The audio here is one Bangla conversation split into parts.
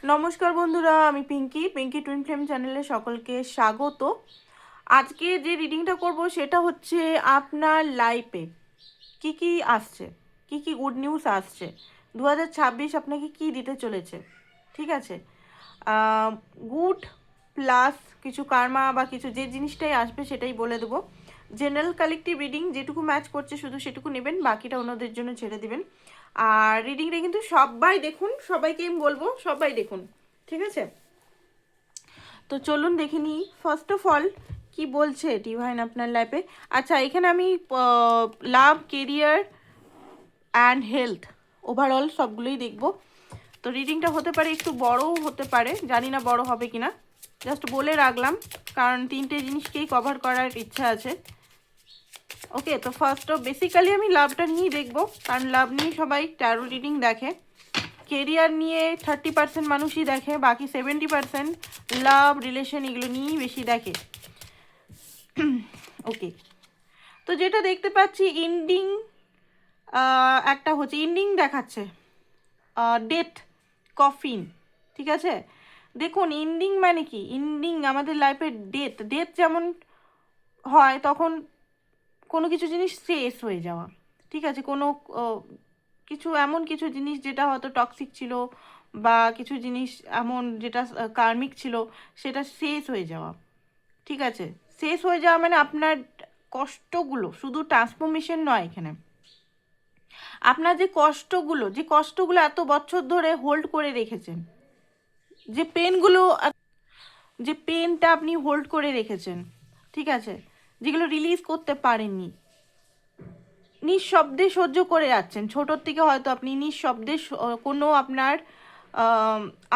নমস্কার বন্ধুরা, আমি পিঙ্কি টুইন ফ্লেম চ্যানেলে সকলকে স্বাগত। আজকে যে রিডিংটা করব সেটা হচ্ছে আপনার লাইফে কি কি আসছে, কি কি গুড নিউজ আসছে, 2026 আপনাকে কি দিতে চলেছে। ঠিক আছে, গুড প্লাস কিছু কার্মা বা কিছু যে জিনিসটাই আসবে সেটাই বলে দেবো। জেনারেল কালেকটিভ রিডিং যেটুকু ম্যাচ করছে শুধু সেটুকু নেবেন, বাকিটা অন্যদের জন্য ছেড়ে দিবেন। আর রিডিংটা কিন্তু সবাই দেখুন, সবাইকে আমি বলবো সবাই দেখুন, ঠিক আছে? তো চলুন দেখে নিই ফার্স্ট অফ অল কি বলছে ডিভাইন আপনার লাইফে। আচ্ছা, এখানে আমি লাভ, কেরিয়ার অ্যান্ড হেলথ ওভারঅল সবগুলোই দেখব। তো রিডিংটা হতে পারে একটু বড়ও হতে পারে, জানি না বড় হবে কিনা, জাস্ট বলে রাখলাম কারণ তিনটে জিনিসকেই কভার করার ইচ্ছা আছে। ওকে, তো ফার্স্ট অফ বেসিক্যালি আমি লাভটা নিয়েই দেখবো, কারণ লাভ নিয়ে সবাই ট্যারো রিডিং দেখে। কেরিয়ার নিয়ে 30% মানুষই দেখে, বাকি 70% লাভ, রিলেশন এগুলো নিয়েই বেশি দেখে। ওকে, তো যেটা দেখতে পাচ্ছি এন্ডিং, একটা হচ্ছে এন্ডিং দেখাচ্ছে, ডেথ, কফিন। ঠিক আছে, দেখুন এন্ডিং মানে কি, এন্ডিং আমাদের লাইফের ডেথ, ডেথ যেমন হয় তখন কোনো কিছু জিনিস শেষ হয়ে যাওয়া। ঠিক আছে, কোনো কিছু এমন কিছু জিনিস যেটা হয়তো টক্সিক ছিল বা কিছু জিনিস এমন যেটা কার্মিক ছিল সেটা শেষ হয়ে যাওয়া। ঠিক আছে, শেষ হয়ে যাওয়া মানে আপনার কষ্টগুলো, শুধু ট্রান্সফরমেশন নয় এখানে, আপনার যে কষ্টগুলো এত বছর ধরে হোল্ড করে রেখেছেন, যে পেনগুলো, যে পেনটা আপনি হোল্ড করে রেখেছেন, ঠিক আছে, যেগুলো রিলিজ করতে পারেননি, নিঃশব্দে সহ্য করে যাচ্ছেন ছোটোর থেকে, হয়তো আপনি নিঃশব্দে কোনো আপনার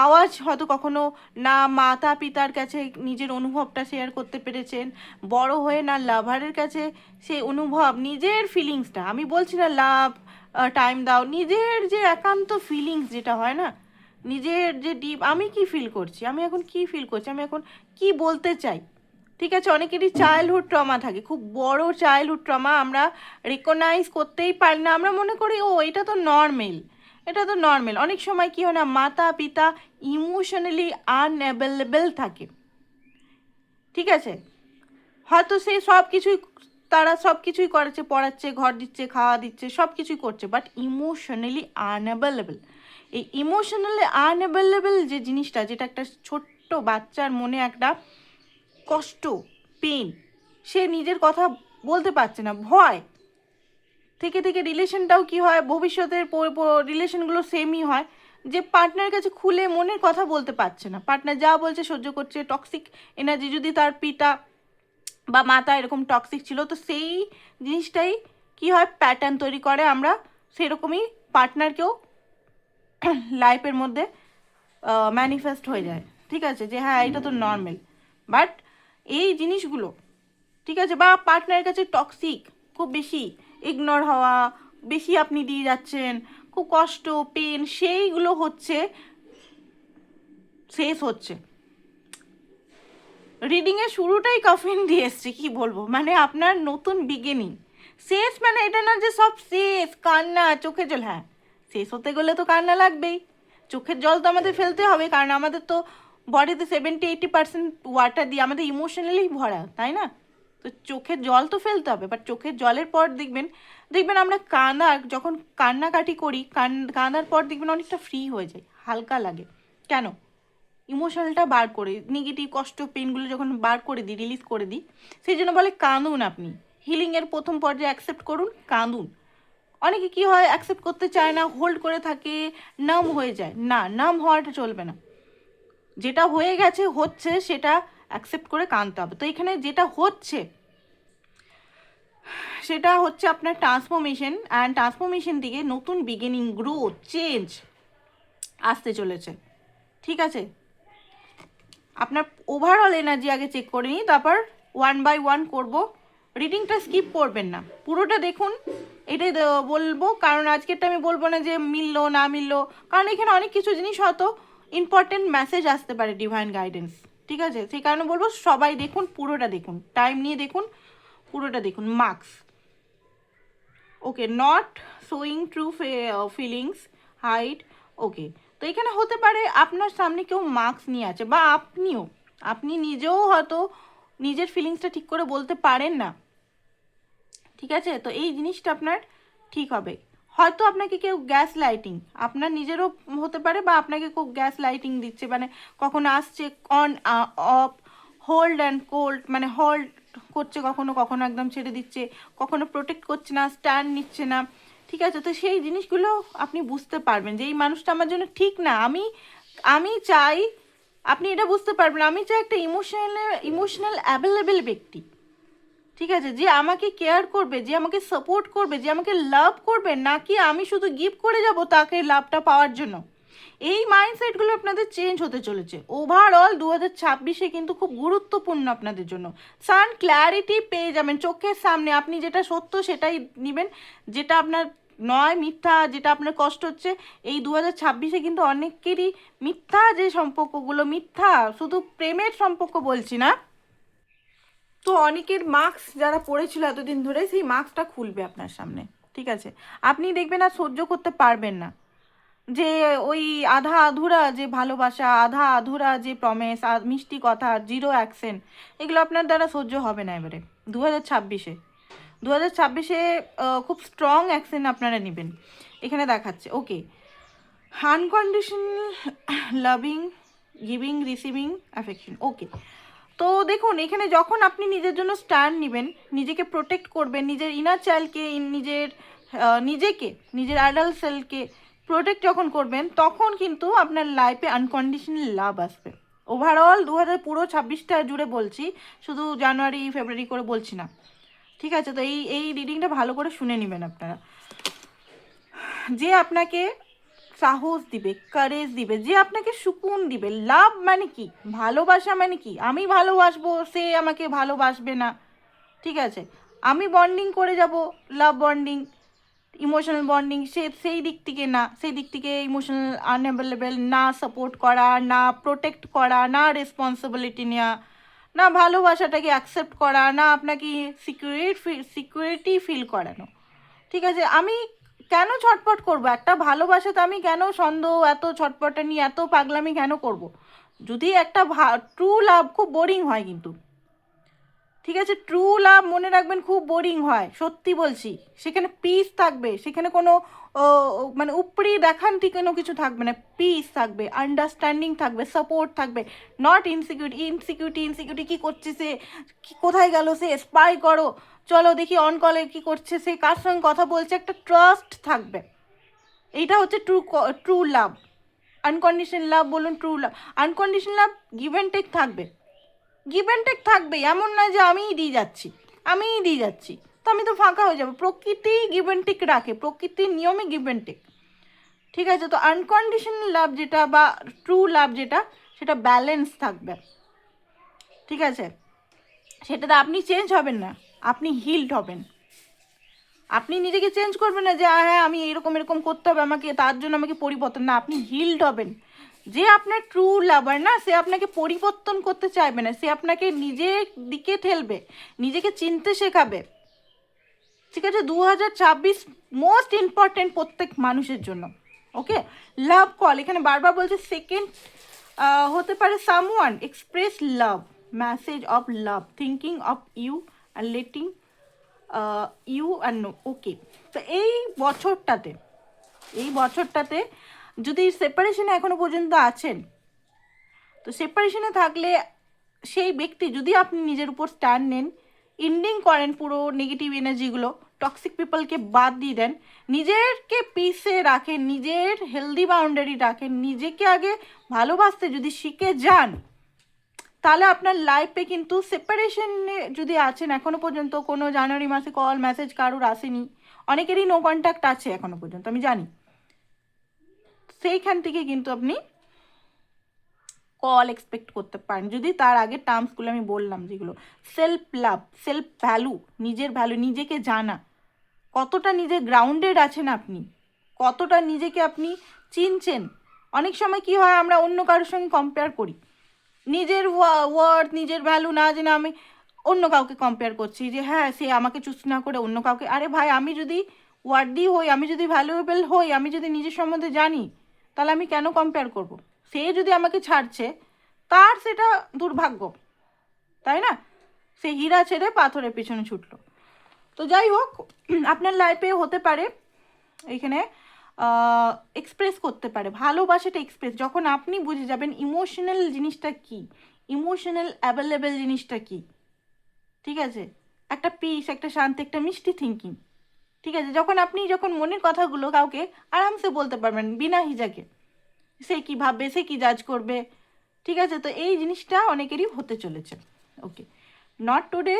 আওয়াজ হয়তো কখনো না মাতা পিতার কাছে নিজের অনুভবটা শেয়ার করতে পেরেছেন, বড় হয়ে না লাভারের কাছে সেই অনুভব, নিজের ফিলিংসটা, আমি বলছি না লাভ টাইম দাও, নিজের যে একান্ত ফিলিংস যেটা হয় না, নিজের যে ডিপ, আমি কি ফিল করছি, আমি এখন কি ফিল করছি, আমি এখন কি বলতে চাই। ঠিক আছে, অনেকেরই চাইল্ডহুড ট্রমা থাকে, খুব বড় চাইল্ডহুড ট্রমা, আমরা রেকগনাইজ করতেই পারি না, আমরা মনে করি ও এটা তো নর্মাল, এটা তো নর্মাল। অনেক সময় কী হয় না, মাতা পিতা ইমোশনালি আনঅ্যাভেলেবেল থাকে। ঠিক আছে, হয়তো সে সব কিছুই, তারা সব কিছুই করেছে, পড়াচ্ছে, ঘর দিচ্ছে, খাওয়া দিচ্ছে, সব কিছুই করছে, বাট ইমোশনালি আনঅ্যাভেলেবেল। এই ইমোশনালি আনঅ্যাভেলেবেল যে জিনিসটা, যেটা একটা ছোট্ট বাচ্চার মনে একটা কষ্ট, পেন, সে নিজের কথা বলতে পারছে না, ভয় থেকে থেকে রিলেশনটাও কি হয়, ভবিষ্যতের রিলেশনগুলো সেমই হয়, যে পার্টনারের কাছে খুলে মনের কথা বলতে পারছে না, পার্টনার যা বলছে সহ্য করছে, টক্সিক এনার্জি, যদি তার পিতা বা মাতা এরকম টক্সিক ছিল, তো সেই জিনিসটাই কি হয়, প্যাটার্ন তৈরি করে, আমরা সেরকমই পার্টনারকেও লাইফের মধ্যে ম্যানিফেস্ট হয়ে যায়। ঠিক আছে, যে হ্যাঁ এটা তো নর্মাল, বাট এই জিনিসগুলো, ঠিক আছে, বা পার্টনারের কাছে টক্সিক, খুব বেশি ইগনোর হওয়া, বেশি আপনি দিয়ে যাচ্ছেন, খুব কষ্ট, পেন, সেইগুলো হচ্ছে শেষ হচ্ছে। রিডিংয়ের শুরুটাই কফিন দিয়ে এসছে, কী বলবো, মানে আপনার নতুন বিগিনিং। শেষ মানে এটা না যে সব শেষ, কান্না, চোখে জল, হ্যাঁ শেষ হতে গেলে তো কান্না লাগবেই, চোখের জল তো আমাদের ফেলতে হবে, কারণ আমাদের তো বডিতে 70-80% ওয়াটার দিয়ে আমাদের ইমোশনালি ভরা, তাই না? তো চোখের জল তো ফেলতে হবে, বাট চোখের জলের পর দেখবেন, দেখবেন আমরা যখন কান্নাকাটি করি, কান্নার পর দেখবেন অনেকটা ফ্রি হয়ে যায়, হালকা লাগে। কেন? ইমোশনালটা বার করে, নেগেটিভ কষ্ট পেনগুলো যখন বার করে দিই, রিলিজ করে দিই, সেই জন্য বলে কাঁদুন। আপনি হিলিংয়ের প্রথম পর্যায়ে অ্যাকসেপ্ট করুন, কাঁদুন। অনেকে কি হয়, অ্যাকসেপ্ট করতে চায় না, হোল্ড করে থাকে, নাম হয়ে যায়, না নাম হওয়াটা চলবে না, যেটা হয়ে গেছে হচ্ছে সেটা অ্যাকসেপ্ট করে কাঁদতে হবে। তো এখানে যেটা হচ্ছে সেটা হচ্ছে আপনার ট্রান্সফরমেশন, অ্যান্ড ট্রান্সফরমেশন থেকে নতুন বিগিনিং, গ্রোথ, চেঞ্জ আসতে চলেছে। ঠিক আছে, আপনার ওভারঅল এনার্জি আগে চেক করে নিই, তারপর ওয়ান বাই ওয়ান করব। রিডিংটা স্কিপ করবেন না, পুরোটা দেখুন, এটাই বলবো, কারণ আজকেরটা আমি বলবো না যে মিললো না মিললো, কারণ এখানে অনেক কিছু জিনিস হয়তো ইম্পর্টেন্ট মেসেজ আসতে পারে, ডিভাইন গাইডেন্স। ঠিক আছে, সেই কারণে বলবো সবাই দেখুন, পুরোটা দেখুন, টাইম নিয়ে দেখুন, পুরোটা দেখুন। Marks, okay, not showing true feelings, hide, okay. তো এখানে হতে পারে আপনার সামনে কেউ মার্কস নিয়ে আছে, বা আপনি নিজেও হয়তো নিজের ফিলিংসটা ঠিক করে বলতে পারেন না, ঠিক আছে? তো এই জিনিসটা আপনার ঠিক হবে। হয়তো আপনাকে কেউ গ্যাস লাইটিং, আপনার নিজেরও হতে পারে, বা আপনাকে কেউ গ্যাস লাইটিং দিচ্ছে, মানে কখনো আসছে on of, hold and cold, মানে হোল্ড করছে কখনো, কখনো একদম ছেড়ে দিচ্ছে, কখনো প্রোটেক্ট করছে না, স্ট্যান্ড নিচ্ছে না, ঠিক আছে? তো সেই জিনিসগুলো আপনি বুঝতে পারবেন যে এই মানুষটা আমার জন্য ঠিক না। আমি চাই, আপনি এটা বুঝতে পারবেন, আমি চাই একটা ইমোশনাল অ্যাভেলেবেল ব্যক্তি, ঠিক আছে, যে আমাকে কেয়ার করবে, যে আমাকে সাপোর্ট করবে, যে আমাকে লাভ করবে, নাকি আমি শুধু গিভ করে যাব তাকে লাভটা পাওয়ার জন্য। এই মাইন্ডসেটগুলো আপনাদের চেঞ্জ হতে চলেছে। ওভারঅল 2026-এ কিন্তু খুব গুরুত্বপূর্ণ আপনাদের জন্য। সান ক্ল্যারিটি পেয়ে যাবেন চোখের সামনে, আপনি যেটা সত্য সেটাই নেবেন, যেটা আপনার নয় মিথ্যা, যেটা আপনার কষ্ট হচ্ছে। এই 2026-এ কিন্তু অনেকেরই মিথ্যা, যে সম্পর্কগুলো মিথ্যা, শুধু প্রেমের সম্পর্ক বলছি না, তো অনেকের মার্কস যারা পড়েছিল এতদিন ধরে, সেই মার্কসটা খুলবে আপনার সামনে, ঠিক আছে? আপনি দেখবেন আর সহ্য করতে পারবেন না যে ওই আধা আধুরা যে ভালোবাসা, আধা আধুরা যে প্রমিস, আর মিষ্টি কথা, জিরো অ্যাকশন, এগুলো আপনার দ্বারা সহ্য হবে না এবারে 2026-এ। 2026-এ খুব স্ট্রং অ্যাকশন আপনারা নেবেন, এখানে দেখাচ্ছে। Okay, unconditional loving, giving, receiving affection. Okay, তো দেখুন এখানে যখন আপনি নিজের জন্য স্ট্যান্ড নেবেন, নিজেকে প্রোটেক্ট করবেন, নিজের ইনার চাইল্ডকে, নিজেকে, নিজের অ্যাডাল্ট সেলকে প্রোটেক্ট যখন করবেন, তখন কিন্তু আপনার লাইফে আনকন্ডিশনাল লাভ আসবে। ওভারঅল 26টা জুড়ে বলছি, শুধু জানুয়ারি ফেব্রুয়ারি করে বলছি না, ঠিক আছে? তো এই রিডিংটা ভালো করে শুনে নেবেন আপনারা। যে আপনাকে সাহস দিবে, কারেজ দিবে, যে আপনাকে সুকুন দিবে। লাভ মানে কি, ভালোবাসা মানে কি, আমি ভালোবাসবো সে আমাকে ভালোবাসবে না, ঠিক আছে? আমি বন্ডিং করে যাব, লাভ বন্ডিং, ইমোশনাল বন্ডিং, সেই দিক থেকে না, সেই দিক থেকে ইমোশনাল আনঅ্যাভেলেবেল না, সাপোর্ট করা না, প্রোটেক্ট করা না, রেসপন্সিবিলিটি নেওয়া না, ভালোবাসাটাকে অ্যাকসেপ্ট করা না, আপনাকে সিকিউরিটি ফিল করানো, ঠিক আছে? আমি কেন ছটপট করব একটা ভালোবাসাতে? আমি কেন সন্দেহ, এত ছটপটানি, এত পাগলামি কেন করব? যদি একটা ট্রু লাভ খুব বোরিং হয় কিন্তু, ঠিক আছে? ট্রু লাভ মনে রাখবেন খুব বোরিং হয়, সত্যি বলছি। সেখানে পিস থাকবে, সেখানে কোনো মানে উপরি দেখান্তি কোনো কিছু থাকবে না, পিস থাকবে, আন্ডারস্ট্যান্ডিং থাকবে, সাপোর্ট থাকবে, নট ইনসিকিউরিটি কী করছে সে, কোথায় গেল সে, স্পাই করো, চলো দেখি অন কলে কী করছে সে, কার সঙ্গে কথা বলছে, একটা ট্রাস্ট থাকবে। এইটা হচ্ছে ট্রু লাভ। আনকন্ডিশনাল লাভ বলুন, true love. Unconditional love give and take থাকবে, গিভ অ্যান্ড টেক থাকবে, এমন নয় যে আমিই দিয়ে যাচ্ছি, তো আমি তো ফাঁকা হয়ে যাবো। প্রকৃতি গিভ অ্যান্ড টেক রাখে, প্রকৃতির নিয়মে গিভ অ্যান্ড টেক, ঠিক আছে? তো আনকন্ডিশনাল লাভ যেটা, বা ট্রু লাভ যেটা, সেটা ব্যালেন্স থাকবে, ঠিক আছে? সেটাতে আপনি চেঞ্জ হবেন না, আপনি হিলড হবেন। আপনি নিজেকে চেঞ্জ করবেন না যে হ্যাঁ আমি এরকম করতে হবে আমাকে, তার জন্য আমাকে পরিবর্তন, না, আপনি হিলড হবেন। যে আপনার ট্রু লাভার না, সে আপনাকে পরিবর্তন করতে চাইবে না, সে আপনাকে নিজের দিকে ঠেলবে, নিজেকে চিনতে শেখাবে, ঠিক আছে? 2026 মোস্ট ইম্পর্টেন্ট প্রত্যেক মানুষের জন্য। ওকে, লাভ কল এখানে বারবার বলছে। সেকেন্ড হতে পারে someone express love, message of love, thinking of you and letting you and know. Okay, তো এই বছরটাতে যদি সেপারেশনে এখনো পর্যন্ত আছেন, তো সেপারেশনে থাকলে সেই ব্যক্তি, যদি আপনি নিজের উপর স্ট্যান্ড নেন, ইন্ডিং করেন পুরো নেগেটিভ এনার্জিগুলো, টক্সিক পিপলকে বাদ দিয়ে দেন, নিজেকে পিসে রাখেন, নিজের হেলদি বাউন্ডারি রাখেন, নিজেকে আগে ভালোবাসতে যদি শিখে যান, তাহলে আপনার লাইফে কিন্তু সেপারেশনে যদি আছেন এখনো পর্যন্ত, কোনো জানুয়ারি মাসে কল মেসেজ কারুর আসেনি, অনেকেরই নো কন্ট্যাক্ট আছে এখনো পর্যন্ত আমি জানি, সেইখান থেকে কিন্তু আপনি কল এক্সপেক্ট করতে পারেন, যদি তার আগে টার্মসগুলো আমি বললাম, যেগুলো সেলফ লাভ, সেলফ ভ্যালু, নিজের ভ্যালু, নিজেকে জানা, কতটা নিজে গ্রাউন্ডেড আছেন আপনি, কতটা নিজেকে আপনি চিনছেন। অনেক সময় কি হয়, আমরা অন্য কারোর সঙ্গে কম্পেয়ার করি, নিজের ওয়ার্থ, নিজের ভ্যালু না জেনে আমি অন্য কাউকে কম্পেয়ার করছি, যে হ্যাঁ সে আমাকে চুজ না করে অন্য কাউকে। আরে ভাই, আমি যদি ওয়ার্দি হই, আমি যদি ভ্যালুয়েবল হই, আমি যদি নিজের সম্বন্ধে জানি, তাহলে আমি কেন কম্পেয়ার করব? সে যদি আমাকে ছাড়ছে তার সেটা দুর্ভাগ্য, তাই না? সে হীরা ছেড়ে পাথরের পিছনে ছুটলো। তো যাই হোক, আপনার লাইফে হতে পারে এখানে এক্সপ্রেস করতে পারে ভালোবাসাটা এক্সপ্রেস, যখন আপনি বুঝে যাবেন ইমোশনাল জিনিসটা কি, ইমোশনাল অ্যাভেলেবেল জিনিসটা কি। ঠিক আছে, একটা পিস, একটা শান্তি, একটা মিষ্টি থিঙ্কিং। ঠিক আছে, যখন মনের কথাগুলো কাউকে আরামসে বলতে পারবেন বিনা হিজাকে, সে কি ভাববে, সে কি জাজ করবে। ঠিক আছে, তো এই জিনিসটা অনেকেরই হতে চলেছে। ওকে, নট টুডে।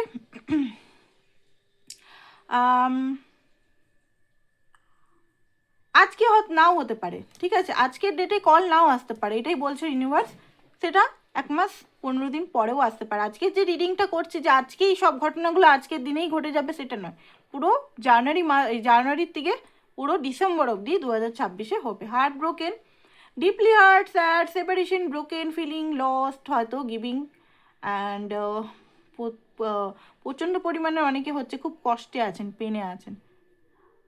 আজকে নাও হতে পারে, ঠিক আছে, আজকের ডেটে কল নাও আসতে পারে, এটাই বলছে ইউনিভার্স। সেটা 1 মাস 15 দিন পরেও আসতে পারে। আজকে যে রিডিংটা করছে যে আজকেই সব ঘটনাগুলো আজকের দিনেই ঘটে যাবে সেটা নয়, পুরো জানুয়ারির থেকে পুরো ডিসেম্বর অবধি 2026-এ হবে। Heart broken, deeply hurt, sad, separation, broken, feeling lost, হয়তো গিভিং অ্যান্ড প্রচণ্ড পরিমাণে অনেকে হচ্ছে খুব কষ্টে আছেন, পেনে আছেন।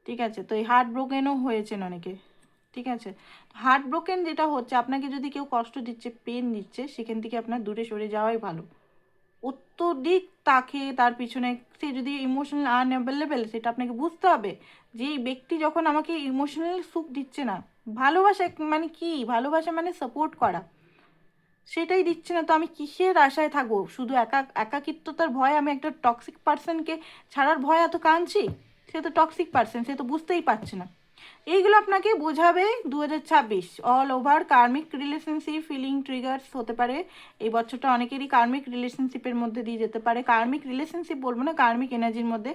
ঠিক আছে, তো এই হার্ট ব্রোকেনও হয়েছেন অনেকে। ঠিক আছে, হার্ট ব্রোকেন যেটা হচ্ছে, আপনাকে যদি কেউ কষ্ট দিচ্ছে, পেন দিচ্ছে, সেখান থেকে আপনার দূরে সরে যাওয়াই ভালো। অত্যধিক তাকে তার পিছনে, সে যদি ইমোশনাল আনঅ্যাভেলেবেল, সেটা আপনাকে বুঝতে হবে যে এই ব্যক্তি যখন আমাকে ইমোশনাল সুখ দিচ্ছে না, ভালোবাসা মানে কি, ভালোবাসা মানে সাপোর্ট করা, সেটাই দিচ্ছে না, তো আমি কিসের আশায় থাকবো? শুধু একাকিত্বতার ভয়, আমি একটা টক্সিক পার্সনকে ছাড়ার ভয় এত কাঁদছি? সে তো টক্সিক পার্সন, সে তো বুঝতেই পারছে না। এইগুলো আপনাকে বোঝাবে 2026। অল ওভার কার্মিক রিলেশনশিপ, ফিলিং ট্রিগার্স হতে পারে এই বছরটা অনেকেরই কার্মিক রিলেশনশিপের মধ্যে দিয়ে যেতে পারে। কার্মিক রিলেশনশিপ বলবো না, কার্মিক এনার্জির মধ্যে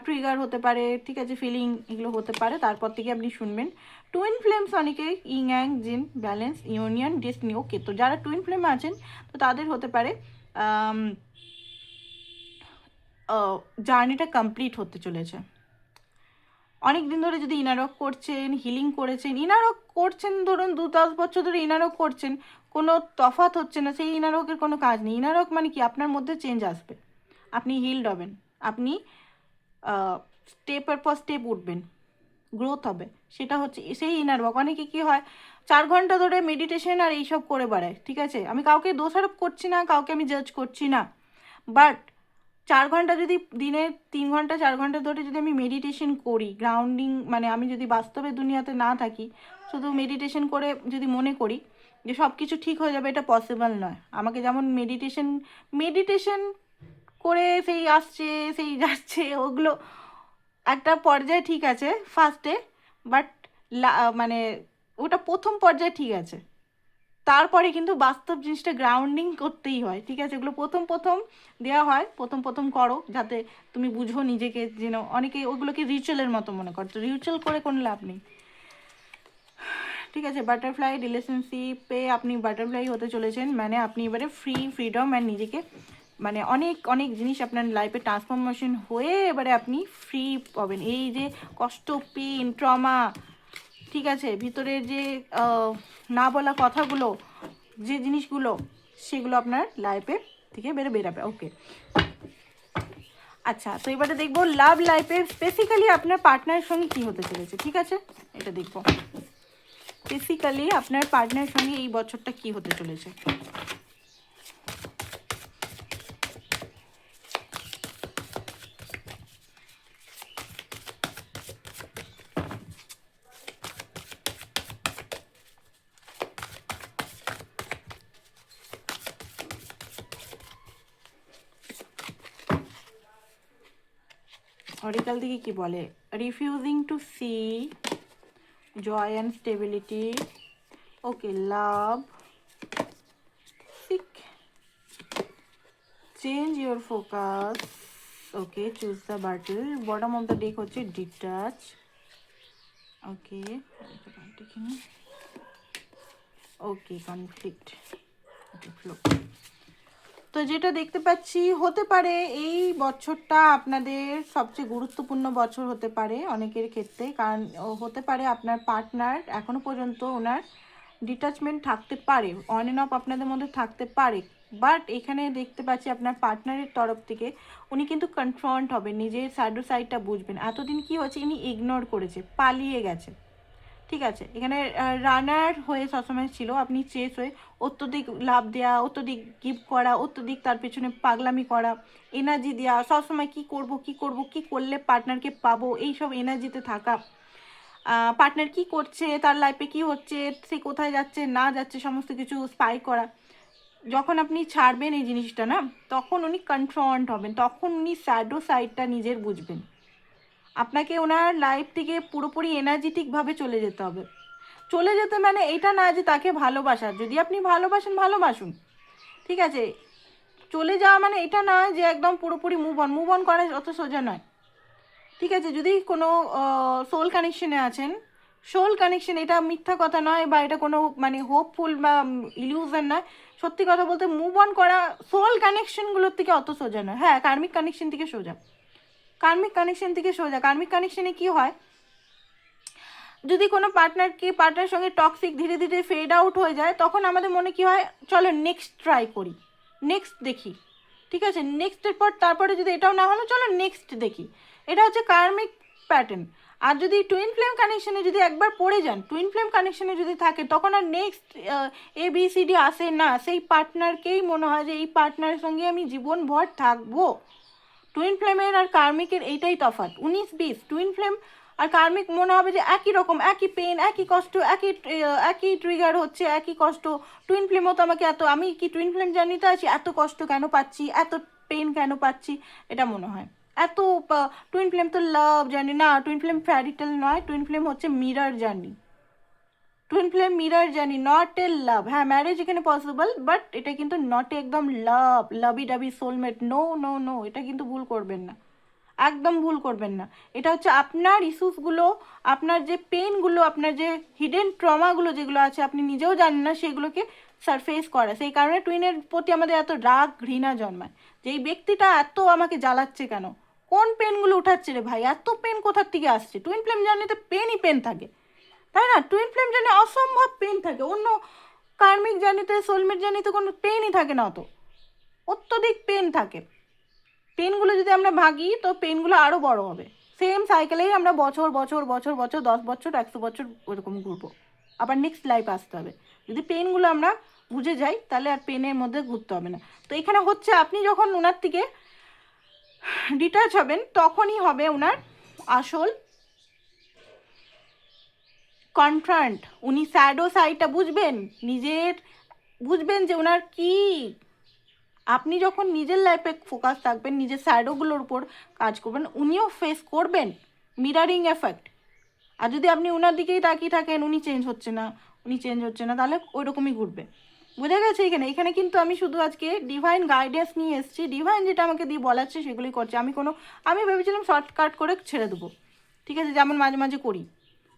ট্রিগার হতে পারে। ঠিক আছে, ফিলিং এগুলো হতে পারে, তারপর থেকে আপনি শুনবেন। টুইন ফ্লেমস অনেকে, ইং অ্যাং জিন, ব্যালেন্স, ইউনিয়ন, ডেস্টিনি। ওকে, তো যারা টুইন ফ্লেম আছেন তো তাদের হতে পারে জার্নিটা কমপ্লিট হতে চলেছে। অনেক দিন ধরে যদি ইনারক করছেন, হিলিং করেছেন, ইনারক করছেন, ধরুন 2-10 বছর ধরে ইনারক করছেন, কোনো তফাৎ হচ্ছে না, সেই ইনারকের কোনো কাজ নেই। ইনারক মানে কি, আপনার মধ্যে চেঞ্জ আসবে, আপনি হিলড হবেন, আপনি স্টেপের পর স্টেপ উঠবেন, গ্রোথ হবে, সেটা হচ্ছে সেই ইনার ওয়ার্ক। অনেকে কী হয় 4 ঘন্টা ধরে মেডিটেশন আর এইসব করে বেড়ায়। ঠিক আছে, আমি কাউকে দোষারোপ করছি না, কাউকে আমি জাজ করছি না, বাট 4 ঘন্টা যদি দিনে 3 ঘন্টা 4 ঘন্টা ধরে যদি আমি মেডিটেশন করি, গ্রাউন্ডিং মানে আমি যদি বাস্তবে দুনিয়াতে না থাকি, শুধু মেডিটেশন করে যদি মনে করি যে সব কিছু ঠিক হয়ে যাবে, এটা পসিবল নয়। আমাকে যেমন মেডিটেশন করে সেই আসছে সেই যাচ্ছে, ওগুলো একটা পর্যায়ে ঠিক আছে ফার্স্টে, বাট মানে ওটা প্রথম পর্যায়ে ঠিক আছে, তারপরে কিন্তু বাস্তব জিনিসটা গ্রাউন্ডিং করতেই হয়। ঠিক আছে, এগুলো প্রথম দেওয়া হয়, প্রথম করো যাতে তুমি বুঝো নিজেকে, যেন অনেকে ওগুলোকে রিচুয়ালের মতো মনে করতো, রিচুয়াল করে কোনো লাভ নেই। ঠিক আছে, বাটারফ্লাই রিলেশনশিপে আপনি বাটারফ্লাই হতে চলেছেন, মানে আপনি এবারে ফ্রিডম অ্যান্ড নিজেকে মানে অনেক জিনিস আপনার লাইফে ট্রান্সফরমেশন হয়ে এবারে আপনি ফ্রি পাবেন। এই যে কষ্ট, পেন, ট্রমা, ঠিক আছে, ভিতরের যে না বলা কথাগুলো, যে জিনিসগুলো, সেগুলো আপনার লাইফে থেকে বেরাবে। ওকে, আচ্ছা, তো এবারে দেখবো লাভ লাইফে স্পেসিক্যালি আপনার পার্টনারের সঙ্গে কী হতে চলেছে। ঠিক আছে, এটা দেখবো স্পেসিক্যালি আপনার পার্টনারের সঙ্গে এই বছরটা কী হতে চলেছে। অরিকাল থেকে কি বলে, refusing to see, joy and stability. Okay, love, sick, change your focus. Okay, choose the battle. Bottom of the deck হচ্ছে detach. Okay, okay, conflict, okay, flow. তো যেটা দেখতে পাচ্ছি হতে পারে এই বছরটা আপনাদের সবচেয়ে গুরুত্বপূর্ণ বছর হতে পারে অনেকের ক্ষেত্রে, কারণ হতে পারে আপনার পার্টনার এখনও পর্যন্ত ওনার ডিটাচমেন্ট থাকতে পারে, অন অ্যান্ড অফ আপনাদের মধ্যে থাকতে পারে, বাট এখানে দেখতে পাচ্ছি আপনার পার্টনারের তরফ থেকে উনি কিন্তু কনফ্রন্ট হবেন, নিজের স্যাডো সাইডটা বুঝবেন। এতদিন কি হচ্ছে, ইনি ইগনোর করেছে, পালিয়ে গেছে। ঠিক আছে, এখানে রানার হয়ে সবসময় ছিল, আপনি চেস হয়ে অত্যধিক লাভ দেওয়া, অত্যধিক গিফট করা, অত্যধিক তার পেছনে পাগলামি করা, এনার্জি দেওয়া, সবসময় কি করব কি করব, কি করলে পার্টনারকে পাবো, এইসব এনার্জিতে থাকা, পার্টনার কি করছে, তার লাইফে কি হচ্ছে, সে কোথায় যাচ্ছে না যাচ্ছে, সমস্ত কিছু স্পাই করা। যখন আপনি ছাড়বেন এই জিনিসটা না, তখন উনি কনফ্রন্ট হবেন, তখন উনি স্যাডো সাইডটা নিজের বুঝবেন। আপনাকে ওনার লাইফ থেকে পুরোপুরি এনার্জেটিকভাবে চলে যেতে হবে। চলে যেতে মানে এটা না যে তাকে ভালোবাসার, যদি আপনি ভালোবাসেন ভালোবাসুন, ঠিক আছে। চলে যাওয়া মানে এটা নয় যে একদম পুরোপুরি মুভ অন করা অত সোজা নয়, ঠিক আছে। যদি কোনো সোল কানেকশনে আছেন, সোল কানেকশন এটা মিথ্যা কথা নয়, বা এটা কোনো মানে হোপফুল বা ইলিউশন নয়, সত্যি কথা বলতে মুভ অন করা সোল কানেকশনগুলোর থেকে অত সোজা নয়। হ্যাঁ, কার্মিক কানেকশন থেকে সোজা, কার্মিক কানেকশন থেকে সোজা। কার্মিক কানেকশনে কি হয়, যদি কোনো পার্টনারের সঙ্গে টক্সিক ধীরে ধীরে ফেড আউট হয়ে যায়, তখন আমাদের মনে কি হয়, চলো নেক্সট ট্রাই করি, নেক্সট দেখি, ঠিক আছে। নেক্সটের পর তারপরে যদি এটাও না হলো, চলো নেক্সট দেখি। এটা হচ্ছে কার্মিক প্যাটার্ন। আর যদি টুইন ফ্লেম কানেকশনে যদি একবার পড়ে যান, টুইন ফ্লেম কানেকশনে যদি থাকে, তখন আর নেক্সট ABCD আসে না। সেই পার্টনারকেই মনে হয় যে এই পার্টনারের সঙ্গে আমি জীবনভর থাকবো। টুইন ফ্লেমের আর কার্মিকের এইটাই তফাৎ, 19-20। টুইন ফ্লেম আর কার্মিক মনে হবে যে একই রকম, একই পেন, একই কষ্ট, একই ট্রিগার হচ্ছে, একই কষ্ট। টুইন ফ্লেমও তো আমাকে এত, আমি কি টুইন ফ্লেম জার্নিতে আছি, এত কষ্ট কেন পাচ্ছি, এত পেন কেন পাচ্ছি, এটা মনে হয়। এত টুইন ফ্লেম তো লাভ জার্নি না, টুইন ফ্লেম ফ্যারিটেল নয়, টুইন ফ্লেম হচ্ছে mirror journey. Twin flame mirror journey, not a love. হ্যাঁ, ম্যারেজ এখানে পসিবল, বাট এটা কিন্তু নট একদম লাভ, লাভি ডাবি সোলমেট, নো নো নো, এটা কিন্তু ভুল করবেন না, একদম ভুল করবেন না। এটা হচ্ছে আপনার ইস্যুসগুলো, আপনার যে পেনগুলো, আপনার যে হিডেন ট্রমাগুলো যেগুলো আছে, আপনি নিজেও জানেন না, সেগুলোকে সারফেস করা। সেই কারণে টুইনের প্রতি আমাদের এত রাগ ঘৃণা জন্মায়, যে এই ব্যক্তিটা এত আমাকে জ্বালাচ্ছে কেন, কোন পেনগুলো উঠাচ্ছে রে ভাই, এত পেন কোথার থেকে আসছে। টুইন ফ্লেম জার্নিতে পেনই পেন থাকে, তাই না? টুইন ফ্লেম জার্নি অসম্ভব পেন থাকে, অন্য কার্মিক জার্নিতে, সোলমেট জার্নিতে কোনো পেনই থাকে না, অত অত্যধিক পেন থাকে। পেনগুলো যদি আমরা ভাগি, তো পেনগুলো আরও বড় হবে। সেম সাইকেলেই আমরা বছর বছর বছর বছর 10 বছর 100 বছর ওরকম ঘুরবো, আবার নেক্সট লাইফ আসতে হবে। যদি পেনগুলো আমরা বুঝে যাই, তাহলে আর পেনের মধ্যে ঘুরতে হবে না। তো এখানে হচ্ছে আপনি যখন ওনার থেকে ডিটাচ হবেন, তখনই হবে ওনার আসল কনফ্রন্ট। উনি স্যাডো সাইডটা বুঝবেন, বুঝবেন যে ওনার কি। আপনি যখন নিজের লাইফে ফোকাস থাকবেন, নিজের শ্যাডোগুলোর উপর কাজ করবেন, উনিও ফেস করবেন মিরারিং এফেক্ট। আর যদি আপনি ওনার দিকেই তাকিয়ে থাকেন, উনি চেঞ্জ হচ্ছে না, তাহলে ওই রকমই ঘুরবে। বোঝা গেছে? এখানে কিন্তু আমি শুধু আজকে ডিভাইন গাইডেন্স নিয়ে এসেছি, ডিভাইন যেটা আমাকে দিয়ে বলাচ্ছে সেগুলোই করছে। আমি ভেবেছিলাম শর্টকাট করে ছেড়ে দেবো, ঠিক আছে, যেমন মাঝে মাঝে করি,